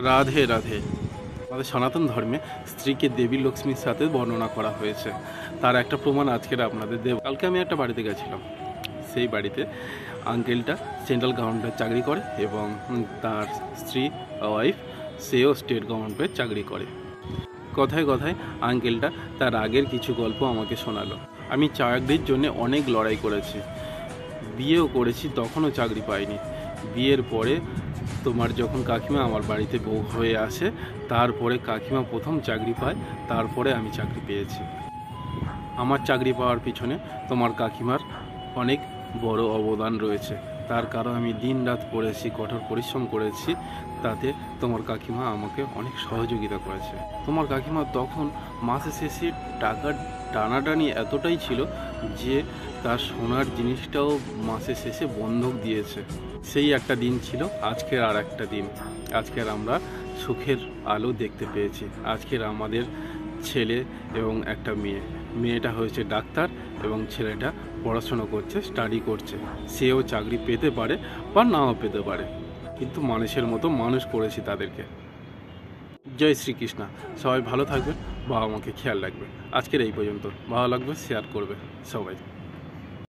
রাধে রাধে। আমাদের সনাতন ধর্মে স্ত্রীকে দেবী লক্ষ্মীর সাথে বর্ণনা করা হয়েছে। তার একটা প্রমাণ আজকের আপনাদের দেব। কালকে আমি একটা বাড়িতে গেছিলাম। সেই বাড়িতে আঙ্কেলটা সেন্ট্রাল গভর্নমেন্টের চাকরি করে এবং তার স্ত্রী ওয়াইফ সেও স্টেট গভর্নমেন্টের চাকরি করে। কথায় কথায় আঙ্কেলটা তার আগের কিছু গল্প আমাকে শোনালো। আমি চাকরির জন্য অনেক লড়াই করেছি, বিয়েও করেছি, তখনও চাকরি পাইনি। বিয়ের পরে তোমার যখন কাকিমা আমার বাড়িতে বউ হয়ে আসে, তারপরে কাকিমা প্রথম চাকরি পায়, তারপরে আমি চাকরি পেয়েছি। আমার চাকরি পাওয়ার পিছনে তোমার কাকিমার অনেক বড় অবদান রয়েছে। তার কারণ আমি দিন রাত পড়েছি, কঠোর পরিশ্রম করেছি, তাতে তোমার কাকিমা আমাকে অনেক সহযোগিতা করেছে। তোমার কাকিমা তখন মাসে শেষে টাকার টানাটানি এতটাই ছিল যে তার সোনার জিনিসটাও মাসের শেষে বন্ধক দিয়েছে। সেই একটা দিন ছিল, আজকের আর একটা দিন। আজকের আমরা সুখের আলো দেখতে পেয়েছি। আজকের আমাদের ছেলে এবং একটা মেয়েটা হয়েছে ডাক্তার এবং ছেলেটা পড়াশোনা করছে, স্টাডি করছে। সেও চাকরি পেতে পারে বা নাও পেতে পারে, কিন্তু মানুষের মতো মানুষ করেছি তাদেরকে। জয় শ্রীকৃষ্ণ। সবাই ভালো থাকবেন, বাবা মাকে খেয়াল রাখবে। আজকের এই পর্যন্ত। ভালো লাগবে শেয়ার করবে সবাই।